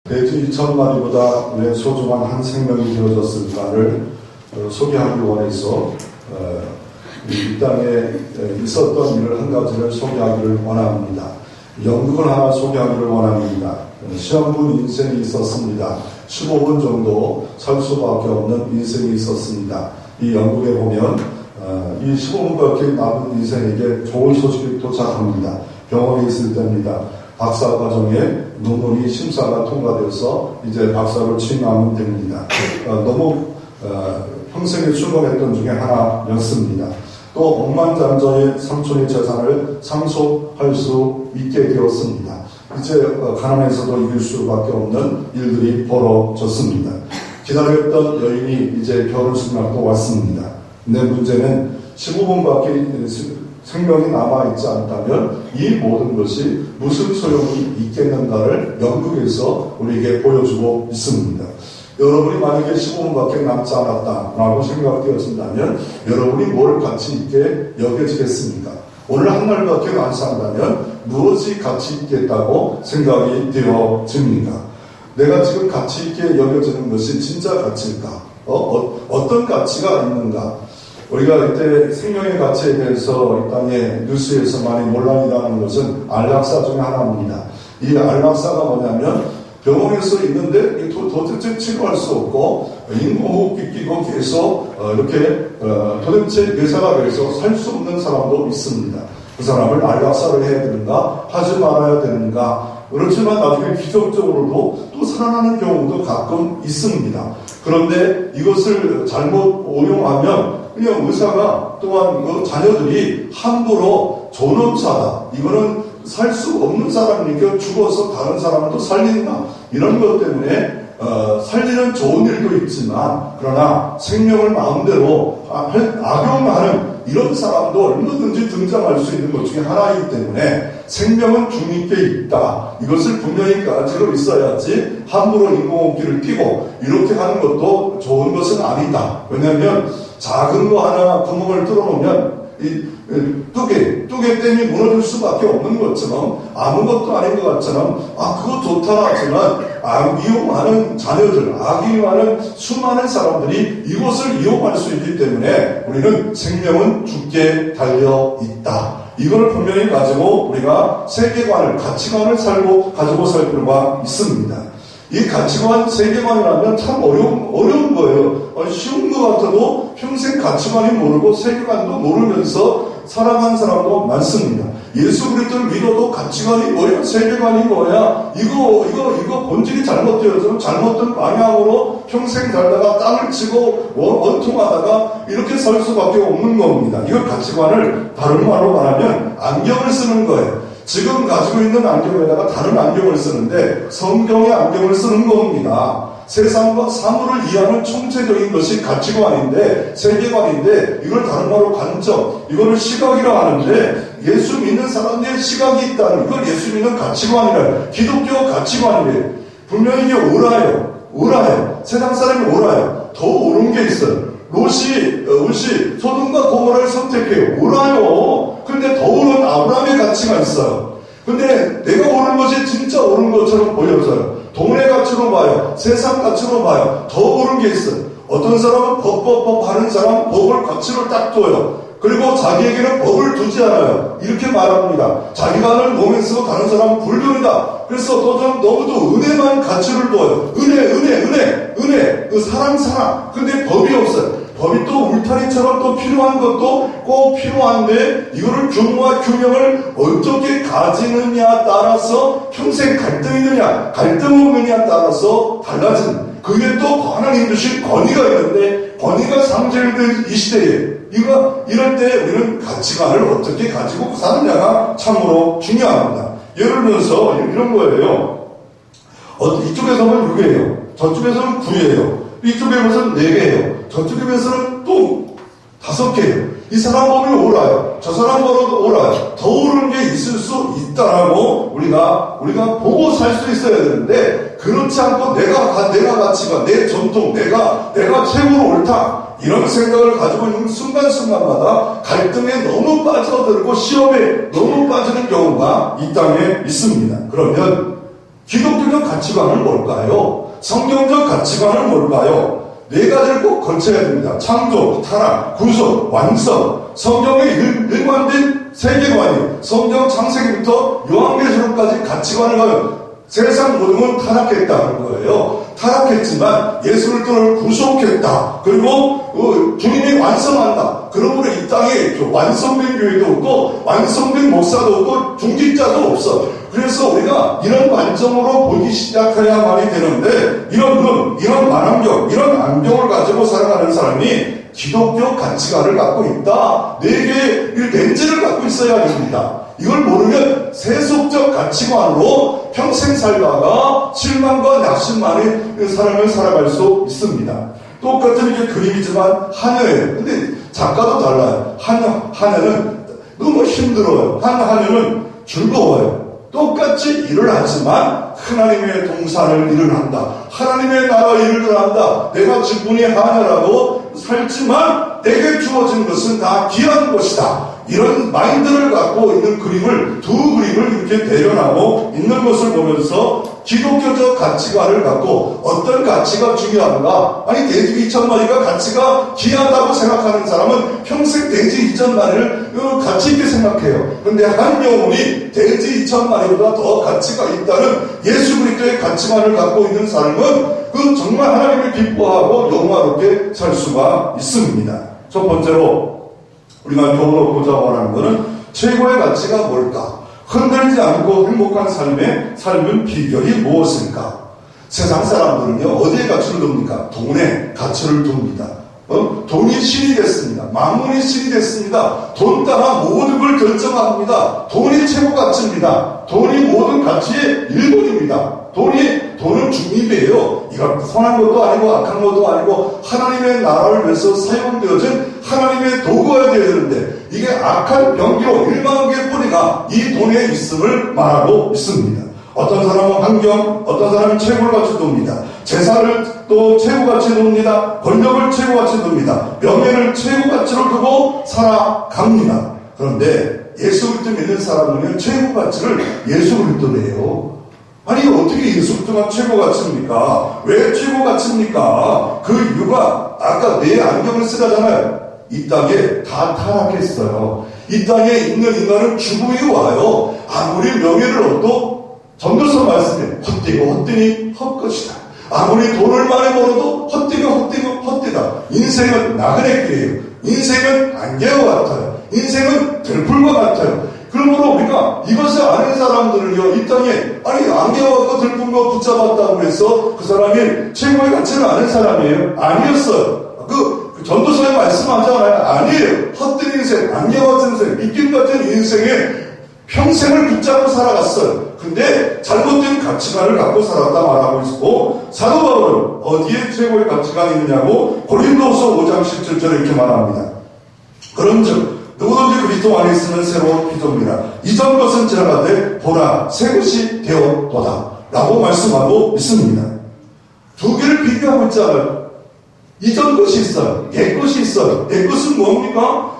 돼지 2,000마리보다 왜 소중한 한 생명이 되어졌을까를 소개하기 원해서 이 땅에 있었던 일을 한 가지를 소개하기를 원합니다. 연극을 하나 소개하기를 원합니다. 시험분 인생이 있었습니다. 15분 정도 살 수밖에 없는 인생이 있었습니다. 이 연극에 보면 이 15분밖에 남은 인생에게 좋은 소식이 도착합니다. 병원에 있을 때입니다. 박사 과정에 논문이 심사가 통과되어서 이제 박사를 취임하면 됩니다. 너무 평생에 출범했던 중에 하나였습니다. 또 억만장자의 삼촌의 재산을 상속할 수 있게 되었습니다. 이제 가난해서도 이길 수밖에 없는 일들이 벌어졌습니다. 기다렸던 여인이 이제 결혼 승낙도 왔습니다. 근데 문제는 15분밖에 생명이 남아있지 않다면 이 모든 것이 무슨 소용이 있겠는가를 연극에서 우리에게 보여주고 있습니다. 여러분이 만약에 15분밖에 남지 않았다라고 생각되어진다면 여러분이 뭘 가치 있게 여겨지겠습니까? 오늘 한 날밖에 안 산다면 무엇이 가치 있겠다고 생각이 되어집니까? 내가 지금 가치 있게 여겨지는 것이 진짜 가치일까? 어떤 가치가 있는가? 우리가 이때 생명의 가치에 대해서 이 땅에 뉴스에서 많이 논란이 나는 것은 안락사 중에 하나입니다. 이 안락사가 뭐냐면 병원에서 있는데 도대체 치료할 수 없고 인공호흡기 끼고 계속 이렇게 도대체 의사가 돼서 살 수 없는 사람도 있습니다. 그 사람을 안락사를 해야 되는가 하지 말아야 되는가. 그렇지만 나중에 기적적으로도 또 살아나는 경우도 가끔 있습니다. 그런데 이것을 잘못 오용하면 그냥 의사가 또한 자녀들이 함부로 존엄사다. 이거는 살 수 없는 사람이니까 죽어서 다른 사람을 또 살린다. 이런 것 때문에 살리는 좋은 일도 있지만 그러나 생명을 마음대로 악용하는 이런 사람도 얼마든지 등장할 수 있는 것 중에 하나이기 때문에 생명은 중립에 있다. 이것을 분명히 가지고 있어야지 함부로 인공호흡기를 끼고 이렇게 하는 것도 좋은 것은 아니다. 왜냐하면 작은 거 하나 구멍을 뚫어놓으면 이 뚜개 댐이 무너질 수밖에 없는 것처럼 아무것도 아닌 것 같처럼 그거 좋다 하지만 이용하는 자녀들, 악이용하는 수많은 사람들이 이것을 이용할 수 있기 때문에 우리는 생명은 죽게 달려있다. 이걸 분명히 가지고 우리가 세계관을, 가치관을 가지고 살 필요가 있습니다. 이 가치관, 세계관이라면 참 어려운 거예요. 쉬운 것 같아도 평생 가치관이 모르고 세계관도 모르면서 살아간 사람도 많습니다. 예수 그리스도를 믿어도 가치관이 뭐야? 세계관이 뭐야? 이거 본질이 잘못되어서 잘못된 방향으로 평생 살다가 땅을 치고 원통하다가 이렇게 살 수밖에 없는 겁니다. 이걸 가치관을 다른 말로 말하면 안경을 쓰는 거예요. 지금 가지고 있는 안경에다가 다른 안경을 쓰는데 성경의 안경을 쓰는 겁니다. 세상과 사물을 이해하는 총체적인 것이 가치관인데 세계관인데 이걸 다른 말로 관점, 이거를 시각이라고 하는데 예수 믿는 사람들의 시각이 있다는 이걸 예수 믿는 가치관이라 기독교 가치관이래요. 분명히 이게 옳아요. 세상 사람이 옳아요. 더 옳은 게 있어요. 롯이 소돔과 고모라를 선택해요. 옳아요. 근데 더 옳은 아브라함의 가치가 있어요. 근데 내가 옳은 것이 진짜 옳은 것처럼 보여져요. 돈의 가치로 봐요. 세상 가치로 봐요. 더 옳은 게 있어요. 어떤 사람은 법 하는 사람은 법을 가치로 딱 둬요. 그리고 자기에게는 법을 두지 않아요. 이렇게 말합니다. 자기가 하는 몸에 쓰고 다른 사람은 불륜이다. 그래서 너무도 은혜만 가치를 둬요. 은혜. 그 사랑. 근데 법이 없어요. 법이 또 울타리처럼 또 필요한 것도 꼭 필요한데 이거를 규모와 균형을 어떻게 가지느냐에 따라서 평생 갈등 없느냐에 따라서 달라지는 그게 또 하나님 주신 권위가 있는데 권위가 상징된 이 시대에 이럴 때 우리는 가치관을 어떻게 가지고 사느냐가 참으로 중요합니다. 예를 들어서 이런 거예요. 이쪽에서는 6이에요. 저쪽에서는 9예요. 이쪽에 보서는 4개예요. 저쪽에 보서는 또 5개예요. 이 사람 보면 옳아요. 저 사람 보면 옳아요. 더 옳은 게 있을 수 있다라고 우리가 보고 살 수 있어야 되는데 그렇지 않고 내가 가치가 내 전통 내가 최고로 옳다 이런 생각을 가지고 있는 순간순간마다 갈등에 너무 빠져들고 시험에 너무 빠지는 경우가 이 땅에 있습니다. 그러면 기독교적 가치관은 뭘까요? 성경적 가치관은 뭘까요? 네 가지를 꼭 걸쳐야 됩니다. 창조, 타락, 구속, 완성, 성경의 일관된 세계관이 성경 창세기부터 요한계시록까지 가치관을 가면 세상 모든 건 타락했다는 거예요. 타락했지만 예수 그리스도를 구속했다. 그리고 주님이 완성한다. 그러므로 이 땅에 완성된 교회도 없고 완성된 목사도 없고 중직자도 없어. 그래서 우리가 이런 관점으로 보기 시작해야만이 되는데 이런 눈, 이런 만안경, 이런 안경을 가지고 살아가는 사람이 기독교 가치관을 갖고 있다. 4개의 렌즈를 갖고 있어야 됩니다. 이걸 모르면 세속적 가치관으로 평생 살다가 실망과 낙심만의 삶을 살아갈 수 있습니다. 똑같은 이게 그림이지만 하녀예요. 근데 작가도 달라요. 하녀는 너무 힘들어요. 하녀는 즐거워요. 똑같이 일을 하지만 하나님의 동산을 일을 한다. 하나님의 나라 일을 한다. 내가 직분이 하녀라고 살지만 내게 주어진 것은 다 귀한 것이다. 이런 마인드를 갖고 있는 그림을, 두 그림을 이렇게 대련하고 있는 것을 보면서 기독교적 가치관을 갖고 어떤 가치가 중요한가? 아니, 돼지 2,000마리가 가치가 귀하다고 생각하는 사람은 평생 돼지 2,000마리를 가치 있게 생각해요. 그런데 한 영혼이 돼지 2,000마리보다 더 가치가 있다는 예수 그리스도의 가치관을 갖고 있는 사람은 그 정말 하나님을 기뻐하고 영화롭게 살 수가 있습니다. 첫 번째로 우리가 교훈을 보자 원하는 것은 최고의 가치가 뭘까? 흔들리지 않고 행복한 삶은 비결이 무엇일까? 세상 사람들은요, 어디에 가치를 둡니까? 돈에 가치를 둡니다. 돈이 신이 됐습니다. 만문이 신이 됐습니다. 돈 따라 모든 걸 결정합니다. 돈이 최고 가치입니다. 돈이 모든 가치의 일본입니다. 돈은 중립이에요. 이건 선한 것도 아니고 악한 것도 아니고 하나님의 나라를 위해서 사용되어진 하나님의 도구가 되어야 되는데 이게 악한 병기로 일망의 뿌리가 이 돈에 있음을 말하고 있습니다. 어떤 사람은 환경, 어떤 사람은 최고를 가치 둡니다. 재산을 또 최고 가치 둡니다. 권력을 최고 가치 둡니다. 명예를 최고 가치로 두고 살아갑니다. 그런데 예수 그리스도 믿는 사람은 최고 가치를 예수 그리스도래요. 아니, 어떻게 예수 그리스도가 최고 가치입니까? 왜 최고 가치입니까? 그 이유가 아까 내 안경을 쓰라잖아요. 이 땅에 다 타락했어요. 이 땅에 있는 인간은 죽음이 와요. 아무리 명예를 얻도 전도서 말씀에 헛되고 헛되니 헛것이다. 아무리 돈을 많이 벌어도 헛되고 헛되다. 인생은 나그네 길이에요. 인생은 안개와 같아요. 인생은 들풀과 같아요. 그러므로 우리가 이것을 아는 사람들은요, 이 땅에, 아니, 안개와 들풀과 붙잡았다고 해서 그 사람이 최고의 가치를 아는 사람이에요? 아니었어요. 그 전도서에 말씀하잖아요. 아니에요. 헛된 인생, 안개와 같은 인생, 미끼 같은 인생에 평생을 붙잡고 살아갔어요. 근데 잘못된 가치관을 갖고 살았다 말하고 있고, 사도 바울은 어디에 최고의 가치관이 있느냐고 고린도서 5장 17절에 이렇게 말합니다. 그런즉 누구든지 그리스도 안에 있으면 새로운 피조물이라. 이전 것은 지나가되 보라 새 것이 되었도다 라고 말씀하고 있습니다. 두 개를 비교하고 있잖아요. 이전 것이 있어요. 옛 것이 있어요. 옛 것은 뭡니까?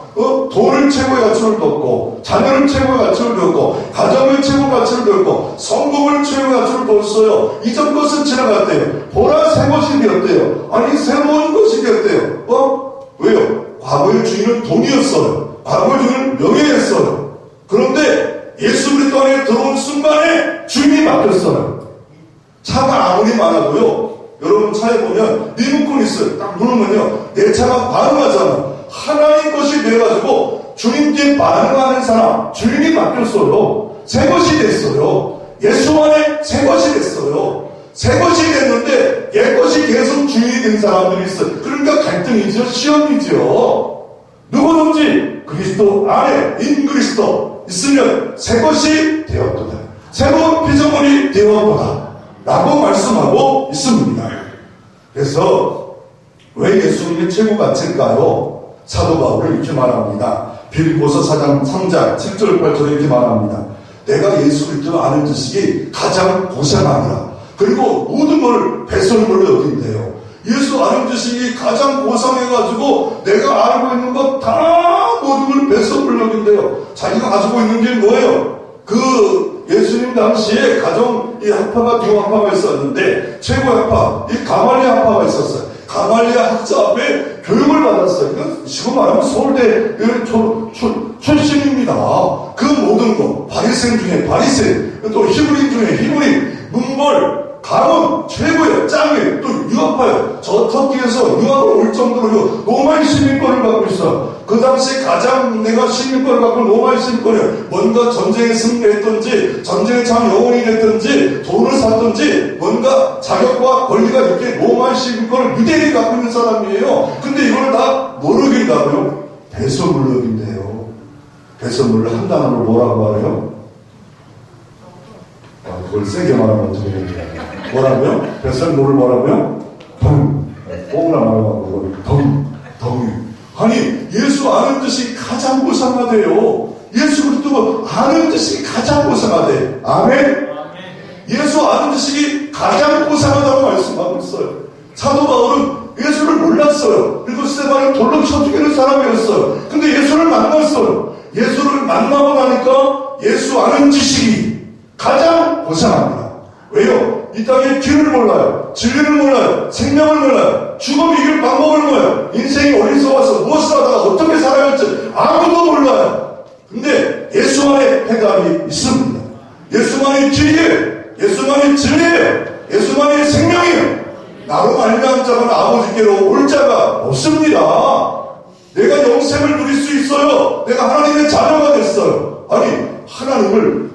돈을 최고의 가치를 뒀고, 자녀를 최고의 가치를 뒀고, 가정을 최고의 가치를 뒀고, 성공을 최고의 가치를 뒀어요. 이전 것은 지나갔대요. 보라 새 것이 되었대요. 아니, 새로운 것이 되었대요. 왜요? 과거의 주인은 돈이었어요. 과거의 주인은 명예였어요. 그런데 예수 그리스도 안에 들어온 순간에 주인이 바뀌었어요. 차가 아무리 많아도요, 여러분 차에 보면 리모컨이 있어요. 딱 누르면요, 내 차가 반응하잖아요. 하나의 것이 돼가지고 주님께 반응하는 사람, 주인이 바뀌었어요. 새 것이 됐어요. 예수 안에 새 것이 됐어요. 새 것이 됐는데 옛 것이 계속 주인이 된 사람들이 있어요. 그러니까 갈등이죠. 시험이죠. 누구든지 그리스도 안에 인 그리스도 있으면 새 것이 되었도다. 새로운 피조물이 되었도다 라고 말씀하고 있습니다. 그래서 왜 예수님이 최고 가치일까요? 사도 바울은 이렇게 말합니다. 빌립보서 4장 3장 7절 8절에 이렇게 말합니다. 내가 예수 그리스도를 아는 지식이 가장 고상하니라. 그리고 모든 걸 배설물로 여긴대요. 예수 아는 지식이 가장 고상해가지고 내가 알고 있는 것 다 모든 걸 배설물로 여긴대요. 자기가 가지고 있는 게 뭐예요? 그 예수님 당시에 가정 이 학파가 두 학파가 있었는데 최고 학파, 이 가말리아 학파가 있었어요. 가말리아 학자 앞에 교육을 받았어요. 지금 말하면 서울대 출신입니다. 그 모든 것, 바리새인 중에 바리새인, 또 히브리인 중에 히브리인, 문벌, 가문 최고예요. 짱이에요. 또 유학파예요. 저 터키에서 유학을 올 정도로 로마의 시민권을 갖고 있어요. 그 당시 가장 내가 시민권을 갖고 로마의 시민권이에요. 뭔가 전쟁에 승리했든지 전쟁에 참 영웅이 됐든지 돈을 샀든지 뭔가 자격과 권리가 이렇게 로마의 시민권을 유대인이 갖고 있는 사람이에요. 근데 이걸 다 모르긴다고요? 배설물력인데요. 배설물을 한 단어로 뭐라고 하래요? 그걸 세게 말하면 어떻게 됩니까? 뭐라고요? 배설물을 뭐라고요? 덩. 꽁이라 말하고 덩. 아니, 예수 아는 뜻이 가장 고상하대요. 예수 그리스도 아는 뜻이 가장 고상하대. 아멘? 예수 아는 뜻이 가장 고상하다고 말씀하고 있어요. 사도 바울은 예수를 몰랐어요. 그리고 스데반을 돌로 쳐 죽이는 사람이었어요. 근데 예수를 만났어요. 예수를 만나고 나니까 예수 아는 지식이 가장 고상합니다. 왜요? 이 땅의 길을 몰라요. 진리를 몰라요. 생명을 몰라요. 죽음 이길 방법을 몰라요. 인생이 어디서 와서 무엇을 하다가 어떻게 살아야 할지 아무도 몰라요. 근데 예수 안에 해답이 있습니다. 예수만이 길이에요. 예수만이 진리예요. 예수만이 생명이에요. 나로 말미암은 자는 아버지께로 올 자가 없습니다. 내가 영생을 누릴 수 있어요. 내가 하나님의 자녀가 됐어요. 아니, 하나님을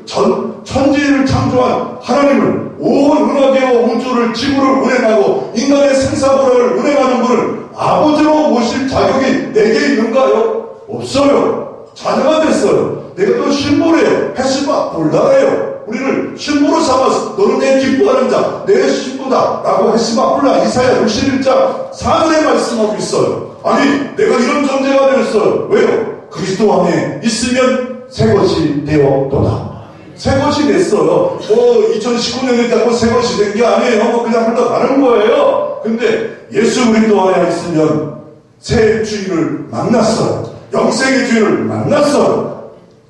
천지를 창조한 하나님을 온 은하계와 우주를 지구를 운행하고 인간의 생사고를 운행하는 분을 아버지로 모실 자격이 내게 있는가요? 없어요. 자녀가 됐어요. 내가 또 신부래요. 해시바 볼다래요. 우리를 신부로 삼아서 너는 내 기뻐하는 자, 내 신부다 라고 해시바 볼라 이사야 61장 4절에 말씀하고 있어요. 아니, 내가 이런 존재가 되었어요. 왜요? 그리스도 안에 있으면 새 것이 되었도다. 새 것이 됐어요. 2019년이 되고 새 것이 된 게 아니에요. 그냥 흘러가는 거예요. 근데 예수 그리스도 안에 있으면 새 주인을 만났어요. 영생의 주인을 만났어요.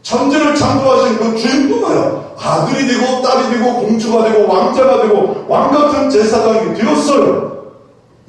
천지를 창조하신 그 주인공이에요. 아들이 되고 딸이 되고 공주가 되고 왕자가 되고 왕같은 제사장이 되었어요.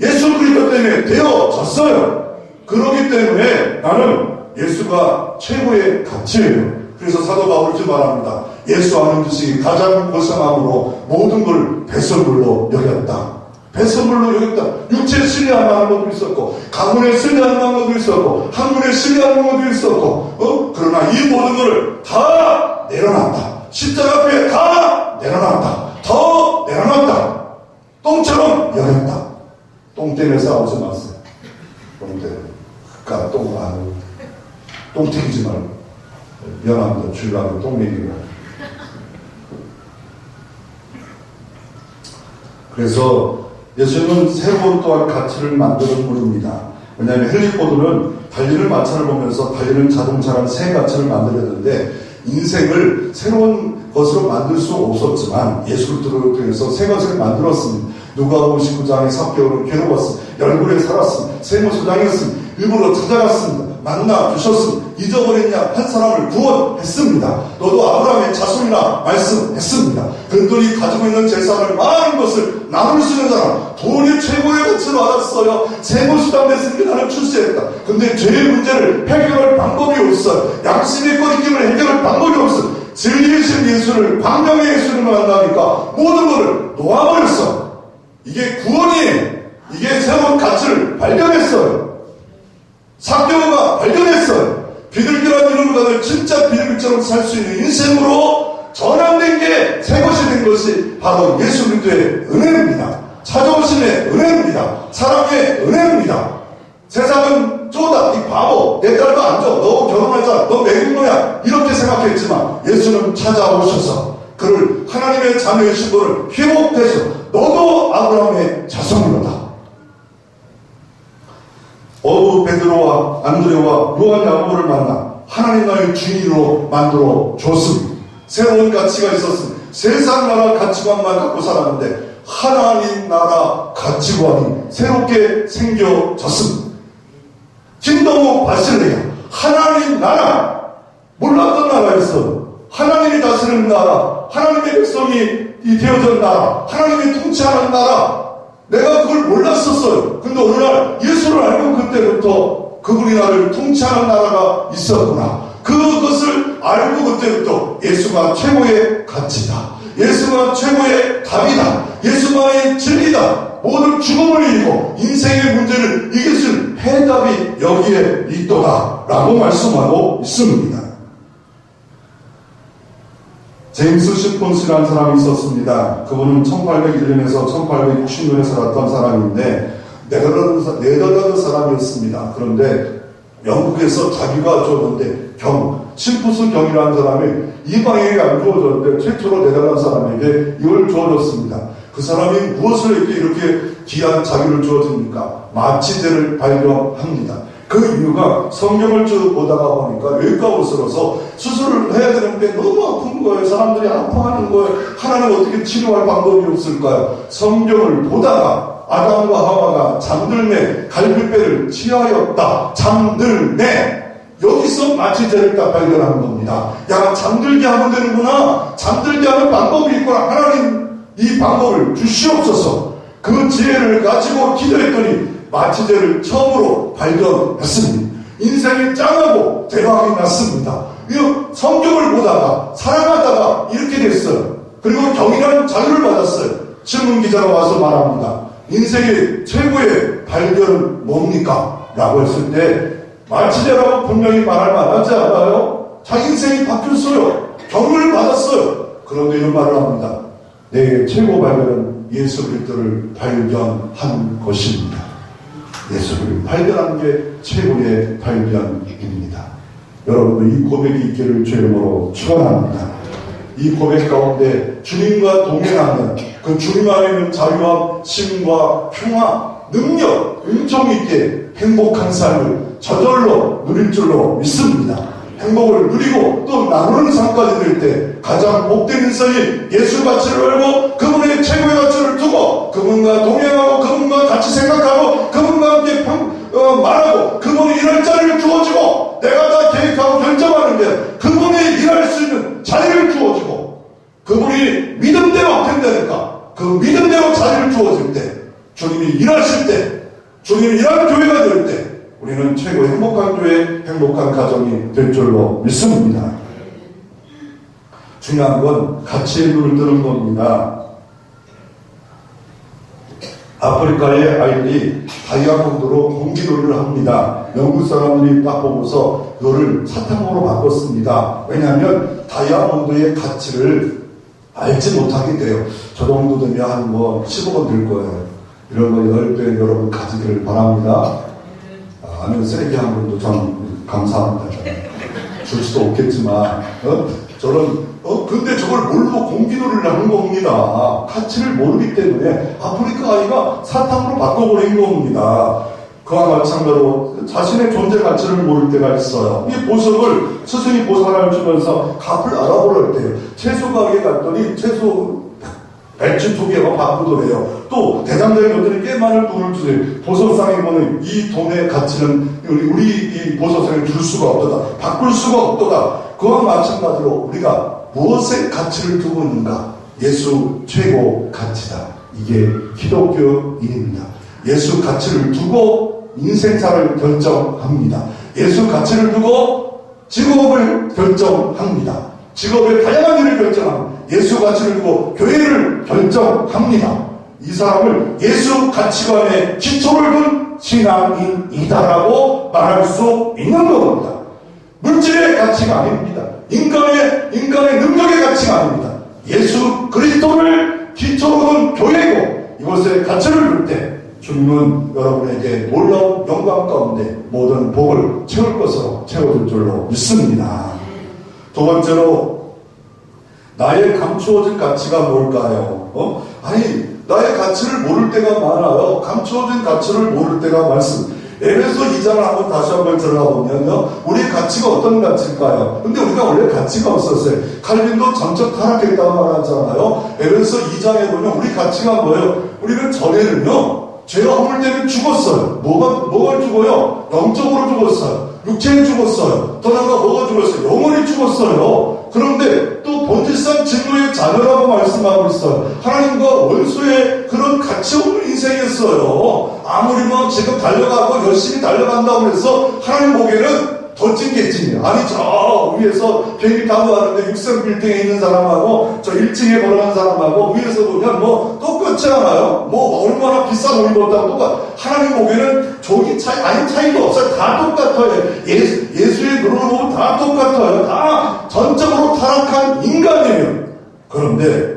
예수 그리스도 때문에 되어졌어요. 그렇기 때문에 나는 예수가 최고의 가치예요. 그래서 사도 바울이 말합니다. 예수 아는 뜻이 가장 고상함으로 모든 걸 배설물로 여겼다. 배설물로 여겼다. 육체에 신뢰할 만한 것도 있었고, 가문에 신뢰할 만한 것도 있었고, 학문에 신뢰할 만한 것도 있었고, 그러나 이 모든 것을 다 내려놨다. 십자가 앞에 다 내려놨다. 더 내려놨다. 똥처럼 여겼다. 똥 때문에 싸우지 마세요. 똥 때문에. 그러니까 똥 튀기지 말고. 미안합니다. 주일날 똥 먹이고. 그래서 예수님은 새로운 또한 가치를 만드는 분입니다. 왜냐하면 헨리 포드는 달리는 마차를 보면서 달리는 자동차라는 새 가치를 만들었는데 인생을 새로운 것으로 만들 수 없었지만 예수를 통해서 새 것을 만들었습니다. 누가복음 19장에 삭개오는 괴로웠습니다. 열굴에 살았습니다. 세무서장이었습니다. 일부러 찾아갔습니다. 만나 주셨습니다. 잊어버렸냐 한 사람을 구원했습니다. 너도 아브라함의 자손이라 말씀했습니다. 그들이 가지고 있는 재산을 많은 것을 나눌 수 있는 사람, 돈이 최고의 가치로 알았어요. 세무수당 냈으니까 나는 출세했다. 근데 죄의 문제를 해결할 방법이 없어요. 양심의 꺼리낌을 해결할 방법이 없어요. 진리이신 예수를, 광명의 예수를 만나니까 모든 것을 놓아버렸어. 이게 구원이에요. 이게 새로운 가치를 발견했어요. 삭개오가 발견했어요. 비둘기라는 이름을 가지고 진짜 비둘기처럼 살 수 있는 인생으로 전환된 게 새 것이 된 것이 바로 예수 그리스도의 은혜입니다. 찾아오심의 은혜입니다. 사랑의 은혜입니다. 세상은 쪼다, 이 바보, 내 딸도 안 줘, 너 결혼하자, 너 매국노야 이렇게 생각했지만 예수는 찾아오셔서 그를 하나님의 자녀의 신분을 회복해서 너도 아브라함의 자손이로다. 베드로와 안드레와 요한 야고보를 만나 하나님 나라의 주인으로 만들어 줬습니다. 새로운 가치가 있었습니다. 세상 나라 가치관만 갖고 살았는데 하나님 나라 가치관이 새롭게 생겨졌습니다. 킹덤 오브 바실레아, 하나님 나라, 몰랐던 나라였어요. 하나님이 다스리는 나라, 하나님의 백성이 되어진 나라, 하나님이 통치하는 나라, 내가 그걸 몰랐었어요. 근데 어느 날 예수를 알고 그때부터 그분이 나를 통치하는 나라가 있었구나. 그것을 알고 그때부터 예수가 최고의 가치다. 예수가 최고의 답이다. 예수만의 진리다. 모든 죽음을 이기고 인생의 문제를 이길 수 있는 해답이 여기에 있도다 라고 말씀하고 있습니다. 제임스 시폰스라는 사람이 있었습니다. 그분은 1801년에서 1860년에 살았던 사람인데 네덜란드 사람이었습니다. 그런데 영국에서 자기가 주었는데 심푸스 경이라는 사람이 이방인에게 안 주어졌는데 최초로 네덜란드 사람에게 이걸 주어졌습니다. 그 사람이 무엇을 이렇게 귀한 자기를 주어집니까? 마취제를 발견합니다. 그 이유가 성경을 쭉 보다가 보니까 외과의사로서 수술을 해야 되는데 너무 아픈 거예요. 사람들이 아파하는 거예요. 하나님 어떻게 치료할 방법이 없을까요? 성경을 보다가 아담과 하와가 잠들매 갈비뼈를 치하였다. 잠들매. 여기서 마취제를 딱 발견하는 겁니다. 야, 잠들게 하면 되는구나. 잠들게 하는 방법이 있구나. 하나님 이 방법을 주시옵소서. 그 지혜를 가지고 기도했더니 마취제를 처음으로 발견했습니다. 인생이 짱하고 대박이 났습니다. 성경을 보다가 사랑하다가 이렇게 됐어요. 그리고 경이라는 자유를 받았어요. 신문기자가 와서 말합니다. 인생의 최고의 발견은 뭡니까? 라고 했을 때 마취제라고 분명히 말할 만하지 않아요? 자기 인생이 바뀌었어요. 경을 받았어요. 그런데 이런 말을 합니다. 내 최고 발견은 예수 그리스도를 발견한 것입니다. 예수를 발견한 게 최고의 발견입니다. 여러분도 이 고백이 있기를 주의 이름으로 축원합니다. 이 고백 가운데 주님과 동행하면 그 주님 안에 있는 자유함, 힘과 평화, 능력, 은총 있게 행복한 삶을 저절로 누릴 줄로 믿습니다. 행복을 누리고 또 나누는 삶까지 될 때 가장 복된 인생이 예수 가치를 알고 그분의 최고의 가치를 두고 그분과 동행하고 그분과 같이 생각하고 그분과 함께 말하고 그분이 일할 자리를 주어지고 내가 다 계획하고 결정하는 게 그분이 일할 수 있는 자리를 주어지고 그분이 믿음대로 된다니까 그 믿음대로 자리를 주어질 때 주님이 일하실 때 주님이 일하는 교회가 될 때 우리는 최고 행복한 교회, 행복한 가정이 될 줄로 믿습니다. 중요한 건 가치에 눈을 뜨는 겁니다. 아프리카의 아이들이 다이아몬드로 공기놀이를 합니다. 영국 사람들이 딱 보고서 그거를 사탕으로 바꿨습니다. 왜냐하면 다이아몬드의 가치를 알지 못하게 돼요. 저 정도 되면 한 15원 들 거예요. 이런 거 10배 여러분 가지기를 바랍니다. 아니면 쓰레기 한 분도 참 감사합니다. 줄 수도 없겠지만, 근데 저걸 뭘로 공기놀이를 하는 겁니다. 가치를 모르기 때문에 아프리카 아이가 사탕으로 바꿔버린 겁니다. 그와 마찬가지로 자신의 존재 가치를 모를 때가 있어요. 이 보석을 스승이 보살을 주면서 값을 알아보려 때요. 채소 가게에 갔더니 채소 배추 2개가 바꾸더래요. 또 대장장이 어떤 꽤 많은 돈을 주세요. 보석상에 보는 이 돈의 가치는 우리 이 보석상에 줄 수가 없도다. 바꿀 수가 없도다. 그와 마찬가지로 우리가 무엇에 가치를 두고 있는가? 예수 최고 가치다. 이게 기독교인입니다. 예수 가치를 두고 인생사를 결정합니다. 예수 가치를 두고 직업을 결정합니다. 직업의 다양한 일을 결정합니다. 예수 가치를 두고 교회를 결정합니다. 이 사람을 예수 가치관에 기초를 둔 신앙인이다라고 말할 수 있는 겁니다. 물질의 가치가 아닙니다. 인간의 능력의 가치가 아닙니다. 예수 그리스도를 기초로 둔 교회고 이것의 가치를 둘 때 주님은 여러분에게 놀라운 영광 가운데 모든 복을 채울 것으로 채워줄 줄로 믿습니다. 두 번째로 나의 감추어진 가치가 뭘까요? 나의 가치를 모를 때가 많아요. 감추어진 가치를 모를 때가 많습니다. 에베소 2장을 한번 다시 한번 들어가 보면요. 우리 가치가 어떤 가치일까요? 근데 우리가 원래 가치가 없었어요. 칼빈도 전적 타락했다고 말하잖아요. 에베소 2장에 보면 우리 가치가 뭐예요? 우리는 전에는요. 죄가 허물되면 죽었어요. 뭐가 죽어요? 영적으로 죽었어요. 육체에 죽었어요. 더 나아가 뭐가 죽었어요? 영혼이 죽었어요. 그런데 또 본질상 진노의 자녀라고 말씀하고 있어요. 하나님과 원수의 그런 가치 없는 인생이었어요. 아무리 뭐 지금 달려가고 열심히 달려간다고 해서 하나님 보기에는 덧진겠지. 아니 저 위에서 비행기 타고 가는데 6층 빌딩에 있는 사람하고 저 1층에 걸어가는 사람하고 위에서 보면 뭐 똑같지 않아요? 뭐 얼마나 비싼 옷 입었다고 똑같아. 하나님 보기에는 저기 차이도 없어요. 다 똑같아요. 예수의 눈으로 보면 다 똑같아요. 다 전적으로 타락한 인간이에요. 그런데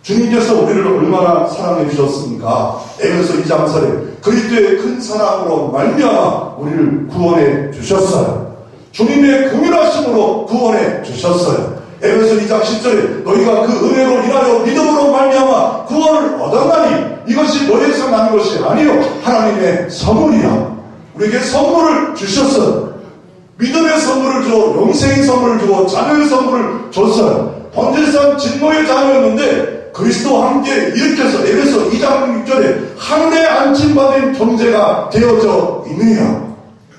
주님께서 우리를 얼마나 사랑해 주셨습니까? 에베소 2장 4절 그리스도의 큰 사랑으로 말미암아 우리를 구원해 주셨어요. 주님의 긍휼하심으로 구원해 주셨어요. 에베소 2장 10절에 너희가 그 은혜로 인하여 믿음으로 말미암아 구원을 얻었나니 이것이 너희에서 난 것이 아니요 하나님의 선물이라. 우리에게 선물을 주셨어요. 믿음의 선물을 줘, 영생의 선물을 주고 자녀의 선물을 줬어요. 본질상 진노의 자녀였는데 그리스도와 함께 일으켜서 에베소 2장 6절에 하늘에 안침받은 존재가 되어져 있느냐.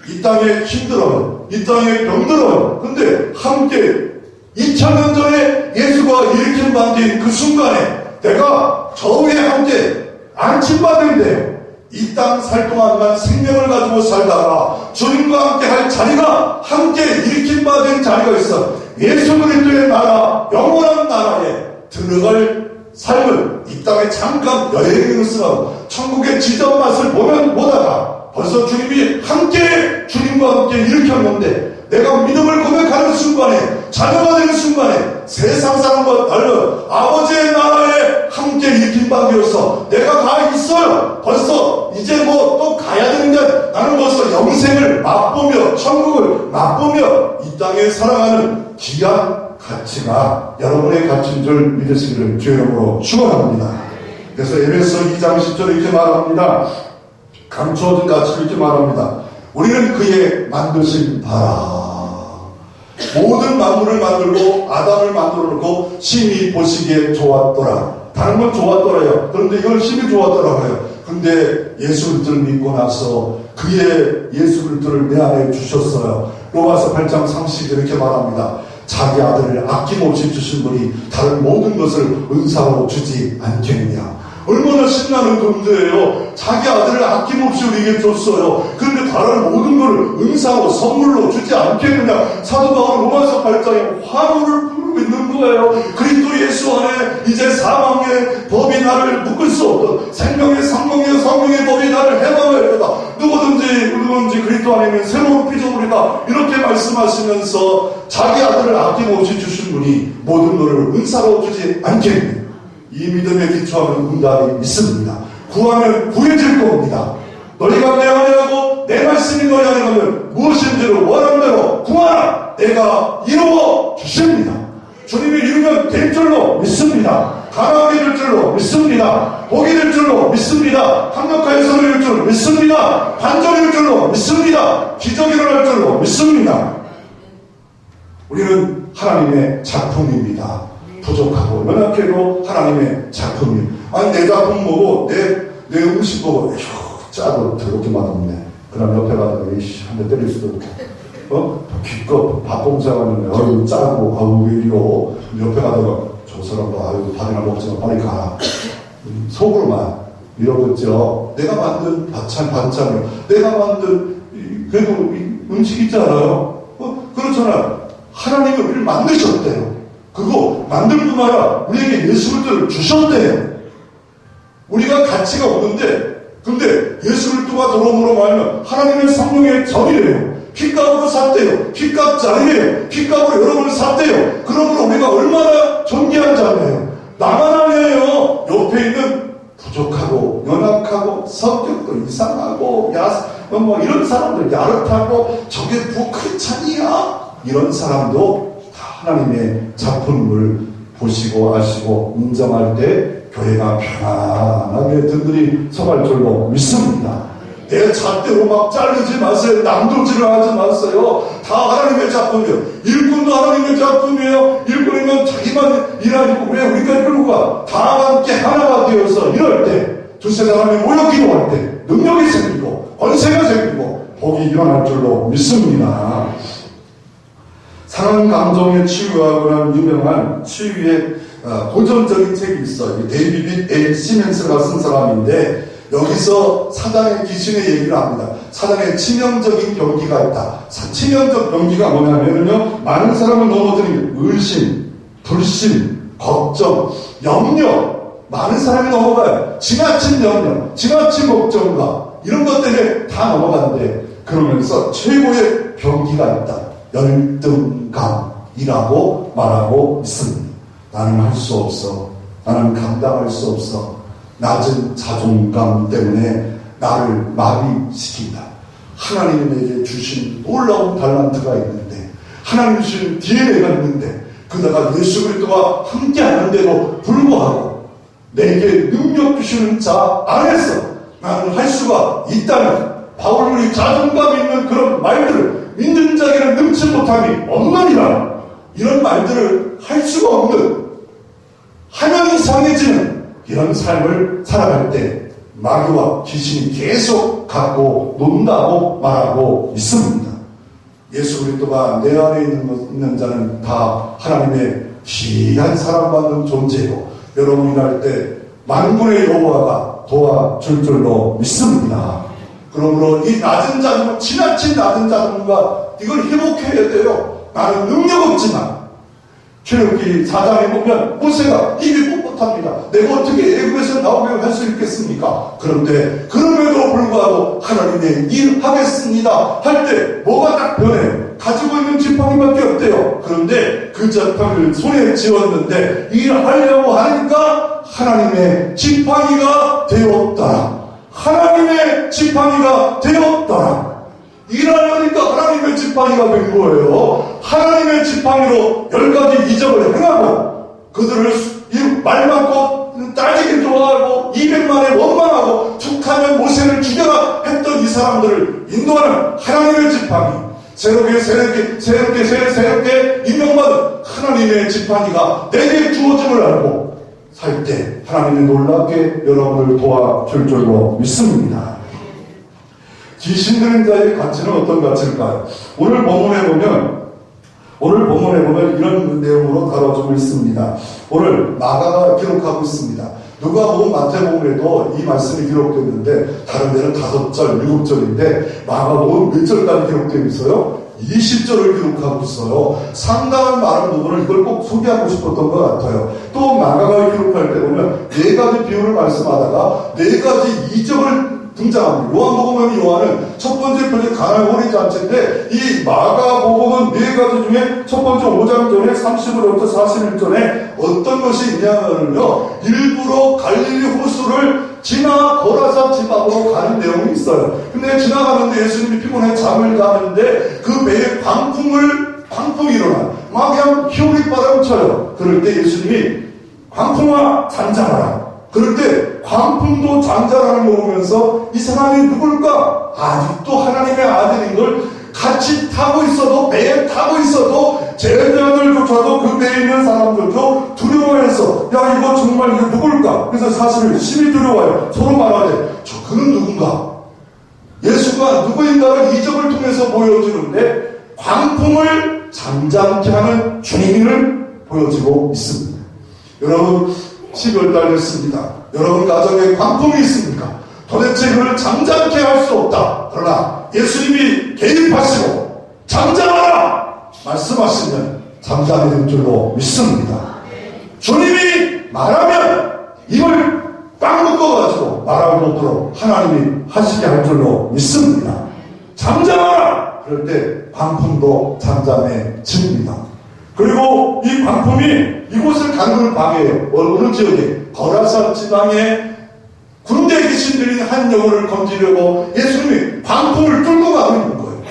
이 땅에 힘들어요. 이 땅에 병들어요. 근데 함께 2000년 전에 예수가 일으킴 받은 그 순간에 내가 저 위에 함께 안침받은데 이 땅 살 동안만 생명을 가지고 살다가 주님과 함께 할 자리가 함께 일으킴 받은 자리가 있어. 예수 그리스도의 나라, 영원한 나라에 들어갈 삶을 이 땅에 잠깐 여행을 쓰고 천국의 지점 맛을 보면 보다가 벌써 주님이 함께 주님과 함께 일으켰는데 내가 믿음을 고백하는 순간에 자녀가 되는 순간에 세상 사람과 달려 아버지의 나라에 함께 일으킨 바되어서 내가 가 있어요. 벌써 이제 뭐 또 가야 되는데 나는 벌써 영생을 맛보며 천국을 맛보며 이 땅에 살아가는 귀한 가치가 여러분의 가치인 줄 믿으시기를 주의 이름으로 축원합니다. 그래서 에베소 2장 10절에 이렇게 말합니다. 감추어진 가치를 이렇게 말합니다. 우리는 그의 만드신 바라. 모든 만물을 만들고 아담을 만들어 놓고 심히 보시기에 좋았더라. 다른 건 좋았더라요. 그런데 이걸 심히 좋았더라고요. 근데 예수 그리스도를 믿고 나서 그의 예수 그리스도를 내 안에 주셨어요. 로마서 8장 30절 이렇게 말합니다. 자기 아들을 아낌없이 주신 분이 다른 모든 것을 은사로 주지 않겠느냐. 얼마나 신나는 건데요. 자기 아들을 아낌없이 우리에게 줬어요. 그런데 다른 모든 것을 은사로 선물로 주지 않겠느냐. 사도 바울 로마서 8장에 화로를 부르고 있는 거예요. 그리스도 예수 안에 이제 사망의 법이 나를 묶을 수 없던 생명의 성령의 법이 나를 해방할 거다. 누구든지 그리스도 안에는 새로운 피조물이다. 이렇게 말씀하시면서 자기 아들을 아낌없이 주신 분이 모든 것을 은사로 주지 않겠느냐. 이 믿음에 기초하는 응답이 있습니다. 구하면 구해질 겁니다. 너희가 내 안에 하고 내 말씀이 너희 안에 가면 무엇인지를 원하는 대로 구하라. 내가 이루어 주십니다. 주님이 이루면 될 줄로 믿습니다. 가나안이 될 줄로 믿습니다. 복이 될 줄로 믿습니다. 강력하게 될 줄로 믿습니다. 반전일 줄로 믿습니다. 기적이 일어날 줄로 믿습니다. 우리는 하나님의 작품입니다. 부족하고 연약해도 하나님의 작품이에요. 아니 내 작품 보고 내 음식 보고 에휴 짜고 더럽게 맛없네. 그럼 옆에 가다가 한 대 때릴 수도 있고 기껏 밥 봉사가 있는데 아유 짜고 아유 왜 이리요. 옆에 가다가 저 사람도 아유 밥이나 먹지마 빨리 가라. 속으로만 밀어붙죠. 내가 만든 반찬이요. 내가 만든 그래도 음식 있잖아요. 그렇잖아. 하나님이 우리를 만드셨대요. 그거 만들 뿐 아니라 우리에게 예수 그리스도를 주셨대요. 우리가 가치가 없는데 근데 예수 그리스도가 들어옴으로 말하면 하나님의 성령의 전이래요. 피값으로 샀대요. 피값짜리래요. 피값으로 여러분을 샀대요. 그러므로 우리가 얼마나 존귀한 자예요. 나만 아니에요. 옆에 있는 부족하고 연약하고 성격도 이상하고 뭐 이런 사람들 야릇하고 저게 뭐 크리찬이야 이런 사람도 하나님의 작품을 보시고 아시고 인정할 때 교회가 편안하게 든든히 서갈 줄로 믿습니다. 내 잣대로 막 자르지 마세요. 남도질을 하지 마세요. 다 하나님의 작품이에요. 일꾼도 하나님의 작품이에요. 일꾼이면 자기만 일하고 왜 우리까지 끌고 가? 다 함께 하나가 되어서 이럴 때 두세 사람이 모여 기도할 때 능력이 생기고 권세가 생기고 복이 일어날 줄로 믿습니다. 상한 감정에 치유하거나 유명한 치유의 고전적인 책이 있어요. 데이비드 A. 시멘스가 쓴 사람인데 여기서 사단의 귀신의 얘기를 합니다. 사단의 치명적인 병기가 있다. 치명적 병기가 뭐냐면요, 많은 사람을 넘어뜨리는 의심, 불신, 걱정, 염려, 많은 사람이 넘어가요. 지나친 염려, 지나친 걱정과 이런 것 때문에 다 넘어가는데, 그러면서 최고의 병기가 있다. 열등감이라고 말하고 있습니다. 나는 할 수 없어. 나는 감당할 수 없어. 낮은 자존감 때문에 나를 마비시킨다. 하나님이 내게 주신 놀라운 달란트가 있는데, 하나님 주신 DNA가 있는데, 그러다가 예수 그리스도와 함께 하는데도 불구하고 내게 능력 주시는 자 안에서 나는 할 수가 있다면, 바울이 자존감 있는 그런 말들을 믿는 자에게는 능치 못함이 없느니라, 이런 말들을 할 수가 없는, 하면 이상해지는 이런 삶을 살아갈 때 마귀와 귀신이 계속 갖고 논다고 말하고 있습니다. 예수 그리스도가 내 안에 있는 자는 다 하나님의 귀한 사랑받는 존재고, 여러분이 할 때 만군의 여호와가 도와줄 줄로 믿습니다. 그러므로 이 낮은 자존감, 지나친 낮은 자존감, 이걸 회복해야 돼요. 나는 능력 없지만, 출애굽기 4장에 보면 모세가 입이 뻣뻣합니다. 내가 어떻게 애굽에서 나오게 할 수 있겠습니까? 그런데 그럼에도 불구하고 하나님의 일하겠습니다 할 때 뭐가 딱 변해요? 가지고 있는 지팡이밖에 없대요. 그런데 그 지팡이를 손에 쥐었는데 일하려고 하니까 하나님의 지팡이가 되었더라. 하나님의 지팡이가 되었더라. 일하려니까 하나님의 지팡이가 된 거예요. 하나님의 지팡이로 10가지 이적을 행하고, 그들을 말 많고 따지기 좋아하고 200만에 원망하고 툭하면 모세를 죽여라 했던 이 사람들을 인도하는 하나님의 지팡이, 새롭게 임명받은 하나님의 지팡이가 내게 주어짐을 알고 살 때 하나님이 놀랍게 여러분을 도와줄 줄로 믿습니다. 귀신 들린 자의 가치는 어떤 가치일까요? 오늘 본문에 보면 이런 내용으로 다뤄지고 있습니다. 오늘 마가가 기록하고 있습니다. 누가복음, 마태복음에도 이 말씀이 기록됐는데 다른 데는 5절, 7절인데 마가복음 몇 절까지 기록되어 있어요? 20절을 기록하고 있어요. 상당한 많은 부분을 이걸 꼭 소개하고 싶었던 것 같아요. 또 마가가 기록할 때 보면 4가지 비유를 말씀하다가 4가지 이적을 등장합니다. 요한복음은 요한은 첫 번째 편이 가나의 혼인 잔치인데, 이 마가복음은 4가지 중에 첫 번째 5장 전에 30절부터 41절에 어떤 것이 있냐면요, 일부러 갈릴리 호수를 지나 거라사 지방으로 가는 내용이 있어요. 근데 지나가는데 예수님이 피곤해 잠을 자는데 그 배에 광풍이 일어나 막 그냥 희오리바람 쳐요. 그럴 때 예수님이 광풍아 잠잠하라. 그럴 때 광풍도 잠잠하는 거 보면서 이 사람이 누굴까? 아직도 하나님의 아들인 걸 같이 타고 있어도, 배에 타고 있어도 제자들조차도 그 배에 있는 사람들도 두려워해서, 야, 이거 정말 이거 누굴까? 그래서 사실은 심히 두려워요. 서로 말하되, 그는 누군가? 예수가 누구인가를 이적을 통해서 보여주는데 광풍을 잠잠케 하는 주님을 보여주고 있습니다. 여러분, 12월달 됐습니다. 여러분 가정에 광풍이 있습니까? 도대체 그걸 잠잠케 할 수 없다. 그러나 예수님이 개입하시고 잠잠하라 말씀하시면 잠잠이 될 줄로 믿습니다. 주님이 말하면 입을 꽉 묶어가지고 말하고 못도록 하나님이 하시게 할 줄로 믿습니다. 잠잠하라. 그럴 때 광풍도 잠잠해집니다. 그리고 이 광풍이 이곳을 가는 방해해요. 어느 지역에 거라사 지방에 군대 귀신 들린 한 영혼을 건지려고 예수님이 광풍을 뚫고 가고 있는 거예요.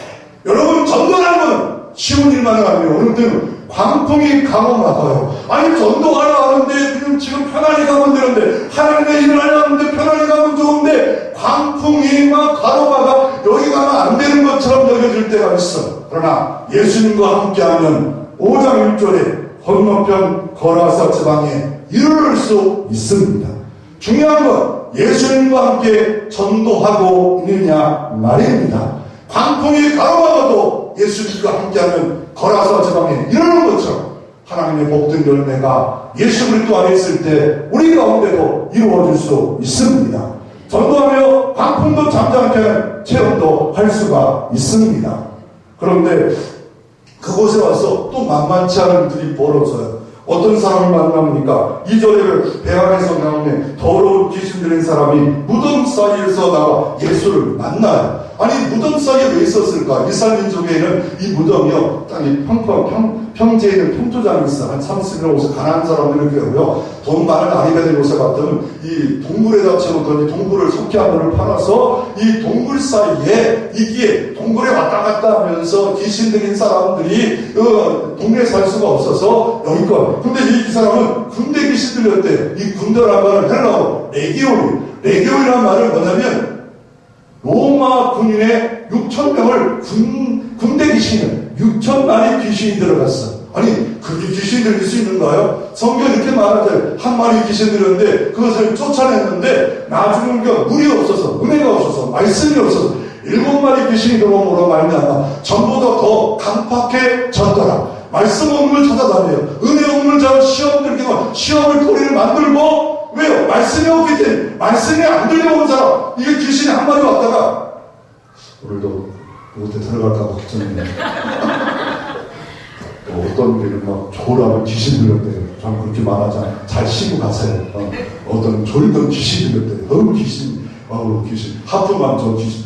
여러분, 전도하는 건 쉬운 일만은 아니에요. 어느 때는 광풍이 가고 나가요. 아니, 전도하려 하는데 지금 편안히 가면 되는데, 하나님의 일을 하려 하는데 편안히 가면 좋은데 광풍이 막 가로막아 여기 가면 안 되는 것처럼 여겨질 때가 있어요. 그러나 예수님과 함께하면 5장 1절에 건너편 거라사 지방에 이르를 수 있습니다. 중요한 건 예수님과 함께 전도하고 있느냐 말입니다. 광풍이 가로막아도 예수님과 함께하면 거라사 지방에 이르는 것처럼 하나님의 복된 열매가 예수 그리스도 안에 있을 때 우리 가운데도 이루어질 수 있습니다. 전도하며 광풍도 잠잠케 하는 체험도 할 수가 있습니다. 그런데 그곳에 와서 또 만만치 않은 일들이 벌어져요. 어떤 사람을 만납니까? 2절에 배 안에서 나오는 더러운 귀신 들린 사람이 무덤 사이에서 나와 예수를 만나요. 아니 무덤 사이에 왜 있었을까? 이스라엘 민족에는 이 무덤이요 땅이 평지에 있는 평토장이 있어. 한 30년 오서 가난한 사람들을 그러고요. 돈 많은 아리베델 요새 같은 이 동굴에다 채우더니 동굴을 석회화물을 파놔서 이 동굴 사이에 이기에 동굴에 왔다 갔다 하면서 귀신 들린 사람들이 동네에 살 수가 없어서 여기껏. 근데 이 사람은 군대 귀신 들렸대요. 이 군대란 말은 헬라어 레기오이란 말은 뭐냐면 로마 군인의 6,000명을 군대 귀신을 6,000마리 귀신이 들어갔어. 아니 그렇게 귀신이 들릴 수 있는가요? 성경 이렇게 말하죠. 한 마리 귀신 들었는데 그것을 쫓아냈는데 나중에 물이 없어서 은혜가 없어서 말씀이 없어서 7마리 귀신이 들어옴으로 말미암아 전보다 더 강팍해졌더라. 말씀 없는 걸 찾아다녀요. 은혜 없는 걸 찾아 시험 들기만 시험을 토리를 만들고 왜요? 말씀이 없기 때문에 말씀이 안 들려오는 사람 이게 귀신이 한 마리 왔다가 오늘도 이곳에 들어갈까 걱정이네. 어떤 분은 막 조라면 귀신 들렸대요. 저는 그렇게 말하잖아요. 잘 쉬고 가세요. 어떤 졸던 귀신 들렸대요. 너무 귀신 하프만 저 귀신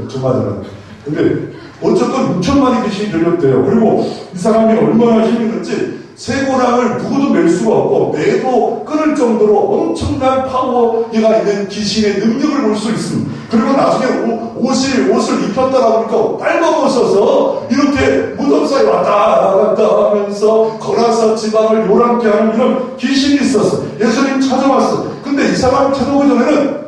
두 마리는. 근데 어쨌든 6,000마리 귀신이 들렸대요. 그리고 이 사람이 얼마나 힘이 있는지 쇠고랑을 누구도 맬 수가 없고 매도 끊을 정도로 엄청난 파워가 있는 귀신의 능력을 볼 수 있습니다. 그리고 나중에 옷을 입혔다가 보니까 빨간벗어서 이렇게 무덤 사이 왔다 갔다 하면서 거라사 지방을 요란케 하는 이런 귀신이 있었어. 예수님 찾아왔어. 근데 이 사람을 찾아오기 전에는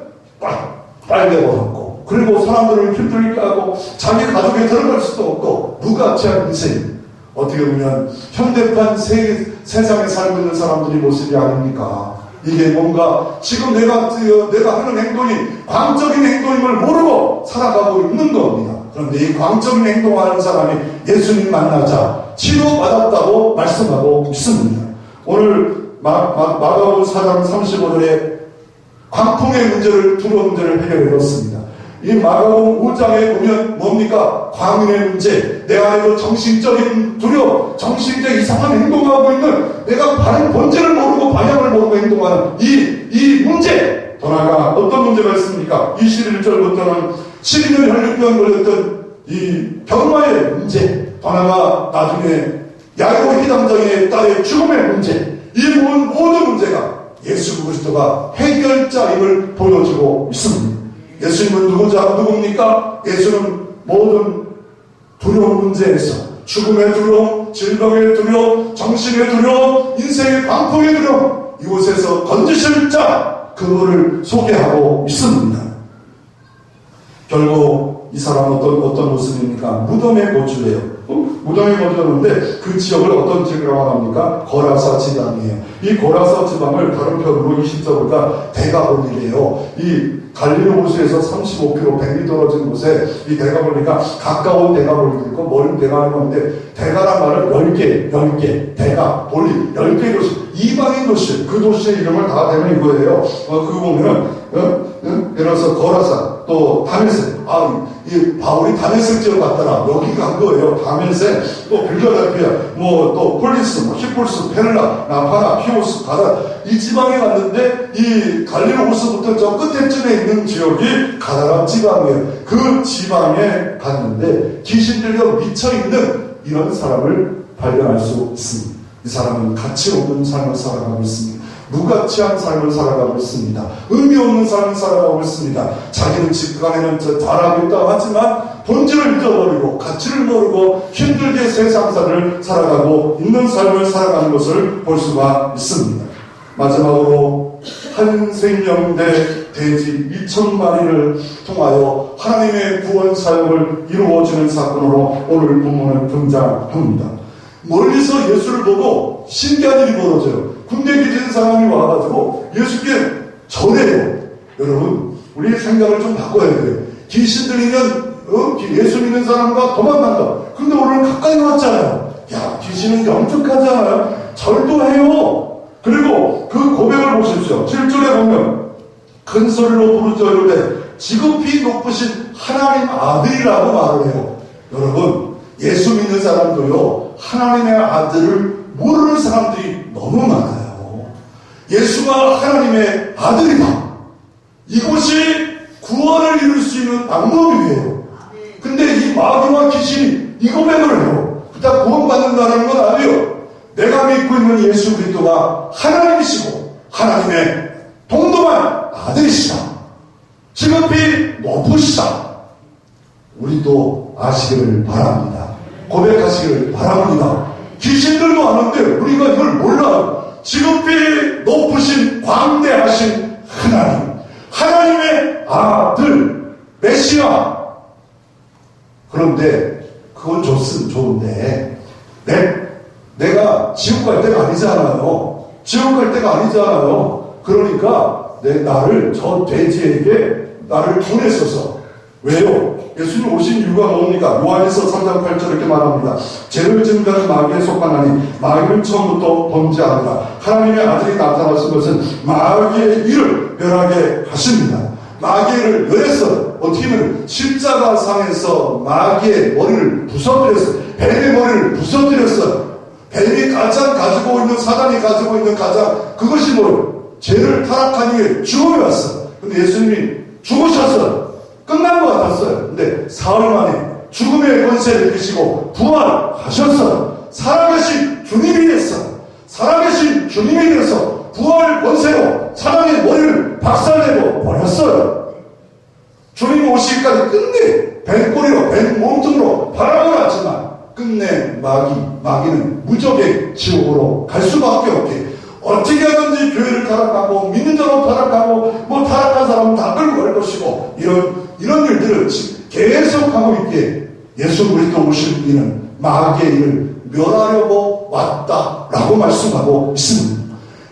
빨개벗었고 그리고 사람들을 힘들게 하고 자기 가족에 들어갈 수도 없고 무가치한 인생. 어떻게 보면 현대판 세상에 살고 있는 사람들이 모습이 아닙니까? 이게 뭔가 지금 내가 하는 행동이 광적인 행동임을 모르고 살아가고 있는 겁니다. 그런데 이 광적인 행동하는 사람이 예수님 만나자 치료받았다고 말씀하고 있습니다. 오늘 마가복음 4장 35절에 광풍의 문제를 두려운 문제를 해결해놓습니다. 이 마가복음 5장에 보면 뭡니까? 광인의 문제, 내 안에도 정신적인 두려움, 정신적 이상한 행동하고 있는 내가 바른 본질을 모르고 방향을 모르고 행동하는 이 문제. 더 나아가 어떤 문제가 있습니까? 21절부터는 12년 혈류병 걸렸던 이 병마의 문제. 더 나아가 나중에 야이로 회당장의 딸의 죽음의 문제. 이 모든 문제가 예수 그리스도가 해결자임을 보여주고 있습니다. 예수님은 누굽니까? 예수는 모든 두려운 문제에서 죽음의 두려움, 질병의 두려움, 정신의 두려움, 인생의 광풍의 두려움 이곳에서 건지실 자 그거를 소개하고 있습니다. 결국 이 사람은 어떤 모습입니까? 무덤에 거주해요. 무덤에 거주하는데 그 지역을 어떤 지역이라고 합니까? 거라사 지방이에요. 이 거라사 지방을 다른 편으로 20절보다 데가볼리래요. 이 갈릴리 호수에서 35km, 100리 떨어진 곳에 이 데가볼리가 가까운 데가볼리도 있고 멀은 데가볼리인데 데가란 말은 10개, 데가볼리 10개 도시, 이방인 도시, 그 도시의 이름을 다 대면 이거예요. 그거 보면은 예를 들어서 거라사, 또 다메섹, 이 바울이 다메섹 지역 갔더라. 여기 간 거예요. 다메섹, 또 빌라델피아, 또 폴리스, 히폴스, 펠라, 나파나, 피오스, 가다. 이 지방에 갔는데 이 갈릴리 호수부터 저 끝에쯤에 있는 지역이 가다라 지방이에요. 그 지방에 갔는데 귀신 들려 미쳐 있는 이런 사람을 발견할 수 있습니다. 이 사람은 가치 없는 삶을 살아가고 있습니다. 무가치한 삶을 살아가고 있습니다. 의미 없는 삶을 살아가고 있습니다. 자기는 직관에는 잘하고 있다고 하지만 본질을 잊어버리고 가치를 모르고 힘들게 세상사를 살아가고 있는 삶을 살아가는 것을 볼 수가 있습니다. 마지막으로 한 생명대 돼지 2,000마리를 통하여 하나님의 구원 사역을 이루어지는 사건으로 오늘 본문은 등장합니다. 멀리서 예수를 보고 신기한 일이 벌어져요. 군대 기진 사람이 와가지고 예수께 절해요. 여러분, 우리 생각을 좀 바꿔야 돼요. 귀신 들리면 예수 믿는 사람과 도망간다. 근데 오늘 가까이 왔잖아요. 야, 귀신은 영특하잖아요. 절도해요. 그리고 그 고백을 보십시오. 7절에 보면 큰 소리로 부르짖어 이르되 지극히 높으신 하나님 아들이라고 말을 해요. 여러분, 예수 믿는 사람도요, 하나님의 아들을 모르는 사람들이 너무 많아요. 예수가 하나님의 아들이다. 이것이 구원을 이룰 수 있는 방법이에요. 근데 이 마귀와 귀신이 이 고백을 해요. 그다 구원받는다는 건 아니에요. 내가 믿고 있는 예수 그리스도가 하나님이시고 하나님의 동등한 아들이시다. 지극히 높으시다. 우리도 아시기를 바랍니다. 고백하시기를 바랍니다. 귀신들도 아는데 우리가 이걸 몰라요. 지극히 높으신 광대하신 하나님, 하나님의 아들 메시아. 그런데 그건 좋은데 내가 지옥 갈 때가 아니잖아요. 지옥 갈 때가 아니잖아요. 그러니까 나를 저 돼지에게 나를 보내소서. 왜요? 예수님 오신 이유가 뭡니까? 요한에서 3장 8절 이렇게 말합니다. 죄를 증거하는 마귀에 속하나니 마귀는 처음부터 범죄하니라. 하나님의 아들이 나타나신 것은 마귀의 일을 멸하게 하십니다. 마귀의 일을 멸했어요. 어떻게 보면 십자가상에서 마귀의 머리를 부서뜨렸어요. 뱀의 머리를 부서뜨렸어요. 뱀이 가장 가지고 있는, 사단이 가지고 있는 가장, 그것이 뭐예요? 죄를 타락한 이후에 죽음이 왔어요. 근데 예수님이 죽으셨어요. 끝난 것 같았어요. 근데 사흘 만에 죽음의 권세를 이기시고 부활하셨어요. 살아계신 주님이 됐어요. 살아계신 주님이 되어서 부활 권세로 사단의 머리를 박살내고 버렸어요. 주님 오시기까지 끝내 뱀꼬리로, 뱀 몸통으로 바람을 왔지만 끝내 마귀는 무적의 지옥으로 갈 수밖에 없게, 어떻게 하든지 교회를 타락하고 믿는 자로 타락하고 타락한 사람은 다 끌고 갈 것이고, 이런 일들을 계속 하고 있기에 예수 그리스도 오신 이는 마귀의 일을 멸하려고 왔다라고 말씀하고 있습니다.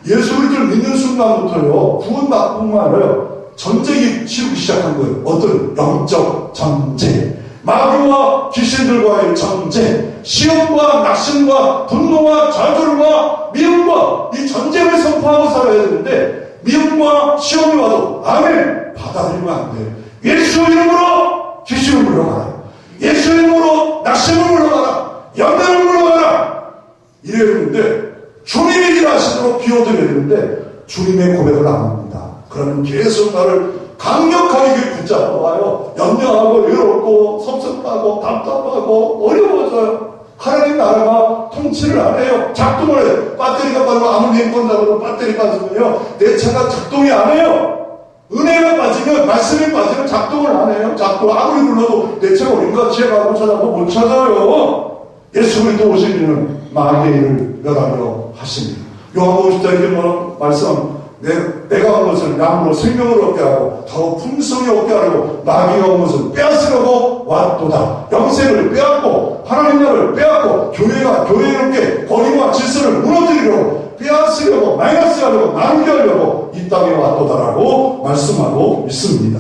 예수 그리스도를 믿는 순간부터요, 구원받뿐만 아니라 전쟁이 치르기 시작한 거예요. 어떤 영적 전쟁, 마귀와 귀신들과의 전쟁, 시험과 낙심과 분노와 좌절과 미움과 이 전쟁을 선포하고 살아야 되는데, 미움과 시험이 와도 아멘 받아들이면 안 돼요. 예수 이름으로 귀신을 물러가라. 예수 이름으로 낙심을 물러가라. 연단을 물러가라. 이래야 되는데, 주님이 일하시도록 비워드려야 되는데 주님의 고백을 안 합니다. 그러면 계속 나를 강력하게 붙잡아와요. 염려하고 외롭고 섭섭하고 답답하고 어려워져요. 하나님 나라가 통치를 안 해요. 작동을 해요. 배터리가 빠지면 아무리 힘건 잡아도 배터리 빠지면요, 내 차가 작동이 안 해요. 은혜가 빠지면, 말씀이 빠지면 작동을 안 해요. 작동 아무리 눌러도 내 차가 어딘가 취해가고 찾아도 못 찾아요. 예수 그리스도 오신 이는 마귀의 일을 멸하려 하십니다. 요한복음 10장 말씀, 내가 온 것을 양으로 생명을 얻게 하고 더 풍성히 얻게 하려고 마귀가 온 것을 빼앗으려고 왔도다. 영생을 빼앗고 하나님 나라를 빼앗고 교회의 이렇게 거리와 질서를 무너뜨리려고 빼앗으려고 마이너스하려고 나누게 하려고 이 땅에 왔도다라고 말씀하고 있습니다.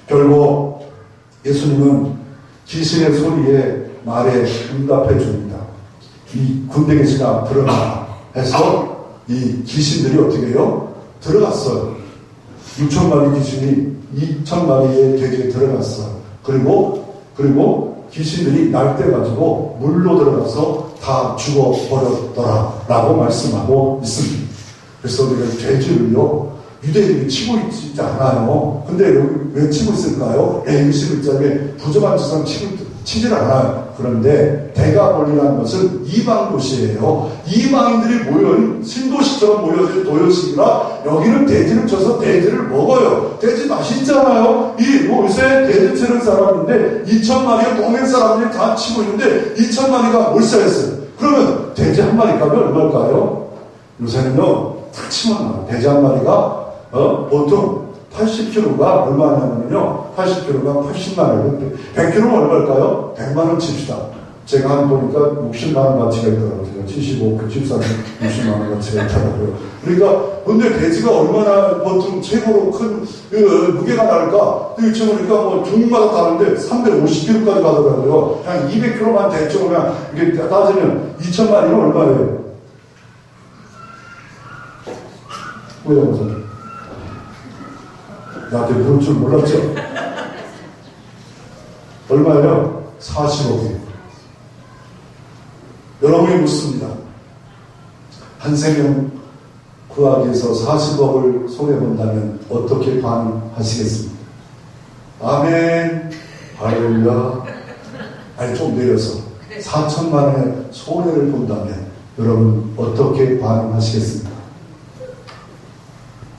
결국 예수님은 귀신의 소리에 말에 응답해 줍니다. 이 군대 계시나 들어가 해서 이 귀신들이 어떻게 해요? 들어갔어요. 6천 마리 귀신이 2천 마리의 돼지에 들어갔어요. 그리고 귀신들이 날때 가지고 물로 들어가서 다 죽어버렸더라 라고 말씀하고 있습니다. 그래서 우리가 돼지를요, 유대인들이 치고 있지 않아요. 근데 왜 치고 있을까요? 21장에 부정한 짓은 치질 않아요. 그런데 대가볼이라는 것은 이방 도시예요. 이방인들이 모여있는 신도시처럼 모여진 도요식이라 여기는 돼지를 쳐서 돼지를 먹어요. 돼지 맛있잖아요. 요새 돼지 치는 사람인데 2천 마리가 동네 사람들이 다 치고 있는데 2천 마리가 몰살했어요. 그러면 돼지 한 마리 값이 얼마일까요? 요새는요, 탁 치면 돼지 한 마리가 보통 80kg가 얼마냐면요, 80kg가 80만 원. 100kg는 얼마일까요? 100만 원 칩시다. 제가 한 보니까 60만 원 가치가 있더라고요. 75, 74, 60만 원 가치가 있더라고요. 그러니까, 근데 돼지가 얼마나 보통 최고로 큰 무게가 나를까? 지금 보니까 뭐 종마다 다른데 350kg까지 가더라고요. 한 200kg만 대충 그냥 이게 따지면 2,000마리는 얼마예요? 왜요, 무슨? 나한테 물을 줄 몰랐죠? 얼마예요? 40억이에요. 여러분이 묻습니다. 한 생명 구하기 위해서 40억을 손해본다면 어떻게 반응하시겠습니까? 아멘, 할렐루야. 아니, 좀 내려서 4천만 원의 손해를 본다면 여러분 어떻게 반응하시겠습니까?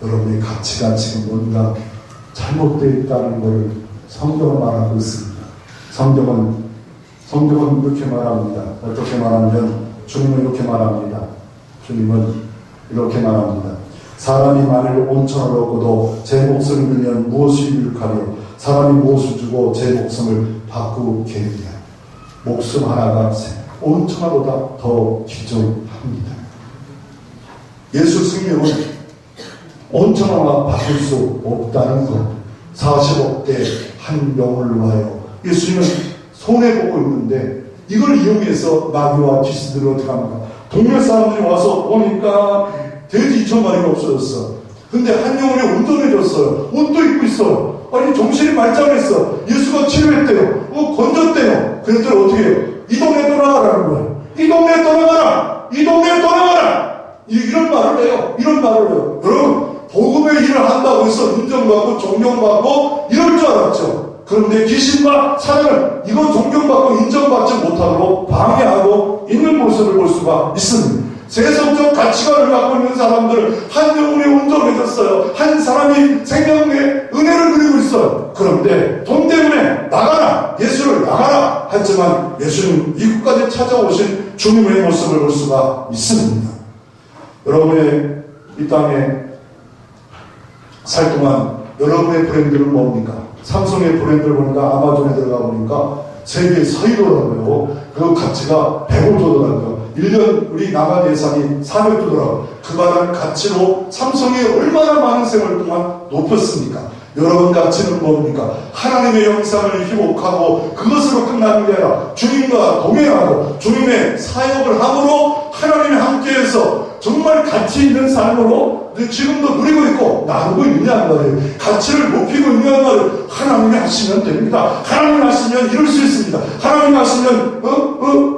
여러분의 가치가 지금 뭔가 잘못되어 있다는 것을 성경은 말하고 있습니다. 성경은 이렇게 말합니다. 어떻게 말하면 주님은 이렇게 말합니다. 주님은 이렇게 말합니다. 사람이 만일 온천을 얻고도 제 목숨을 잃으면 무엇을 유익하리요? 사람이 무엇을 주고 제 목숨을 바꾸겠느냐? 목숨 하나가 온천보다 더 귀중합니다. 예수 생명은 온천 하나 바꿀 수 없다는 것. 40억대 한 영혼을 위하여 예수님은 손해보고 있는데 이걸 이용해서 마귀와 귀신들이 어떻게 합니까? 동네 사람들이 와서 보니까 돼지 2,000마리가 없어졌어. 근데 한 영혼이 온전해졌어요. 옷도 입고 있어요. 아니 정신이 말짱했어. 예수가 치료했대요. 건졌대요. 그랬더니 어떻게 해요? 이 동네 떠나가라는 거예요. 이 동네 떠나가라. 이 동네 떠나가라. 이런 말을 해요. 이런 말을 해요. 여러분 복음의 일을 한다고 해서 인정받고 존경받고 이럴 줄 알았죠. 그런데 귀신과 사단은 이건 존경받고 인정받지 못하도록 방해하고 있는 모습을 볼 수가 있습니다. 세속적 가치관을 갖고 있는 사람들은 한 영혼이 온전해졌어요. 한 사람이 생명의 은혜를 누리고 있어요. 그런데 돈 때문에 나가라, 예수를 나가라 하지만 예수님 이곳까지 찾아오신 주님의 모습을 볼 수가 있습니다. 여러분의 이 땅에 살 동안 여러분의 브랜드는 뭡니까? 삼성의 브랜드를 보니까 아마존에 들어가 보니까 세계 4위더라고요. 그 가치가 100억 더라고요. 1년 우리 나간 예산이 400조 더라고요. 그만한 가치로 삼성이 얼마나 많은 세월 동안 높였습니까? 여러분 가치는 뭡니까? 하나님의 영상을 희복하고 그것으로 끝나는 게 아니라 주님과 동행하고 주님의 사역을 함으로 하나님이 함께해서 정말 가치 있는 삶으로 지금도 누리고 있고 나누고 있냐는 말이에요. 가치를 높이고 있냐는 말이에요. 하나님이 하시면 됩니다. 하나님이 하시면 이룰 수 있습니다. 하나님이 하시면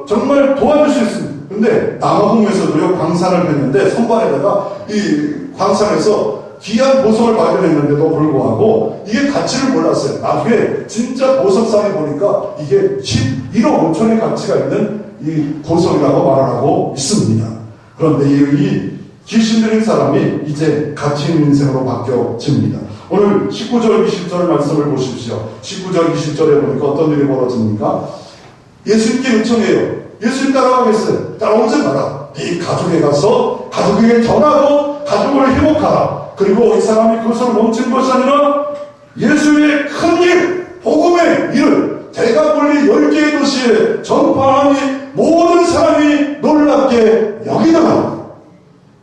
정말 도와줄 수 있습니다. 근데 남아공에서도요 광산을 뺐는데 선반에다가 이 광산에서 귀한 보석을 발견했는데도 불구하고 이게 가치를 몰랐어요. 나중에 진짜 보석상에 보니까 이게 11억 5천의 가치가 있는 이 보석이라고 말을 하고 있습니다. 그런데 이 귀신 들린 사람이 이제 가치 있는 인생으로 바뀌어집니다. 오늘 19절 20절 말씀을 보십시오. 19절 20절에 보니까 어떤 일이 벌어집니까? 예수님께 요청해요. 예수님 따라가겠어요. 따라오지 마라. 네 가족에 가서 가족에게 전하고 가족을 회복하라. 그리고 이 사람이 그것을 멈춘 것이 아니라 예수의 큰 일, 복음의 일을 대가볼리 10개의 도시에 전파하니 모든 사람이 놀랍게 여기다가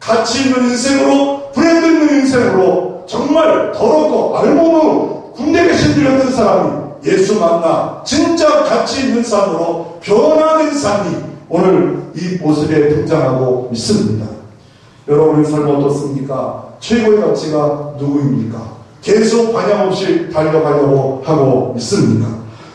가치 있는 인생으로, 브랜드 있는 인생으로 정말 더럽고 알몸으로 군대 계신 들렸던 사람이 예수 만나 진짜 가치 있는 삶으로 변화된 삶이 오늘 이 모습에 등장하고 있습니다. 여러분의 삶 어떻습니까? 최고의 가치가 누구입니까? 계속 반향 없이 달려가려고 하고 있습니까?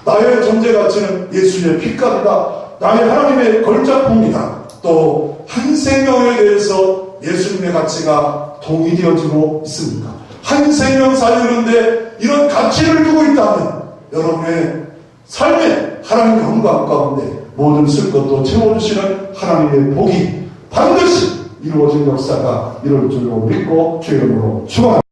나의 존재 가치는 예수의 피값이다. 나의 하나님의 걸작품이다. 또 한 생명에 대해서 예수님의 가치가 동의되어지고 있습니까? 한 생명 살리는데 이런 가치를 두고 있다면 여러분의 삶에 하나님의 영광 가운데 모든 쓸 것도 채워주시는 하나님의 복이 반드시 이루어진 역사가 이룰 줄로 믿고 주의 이름으로 축원합니다.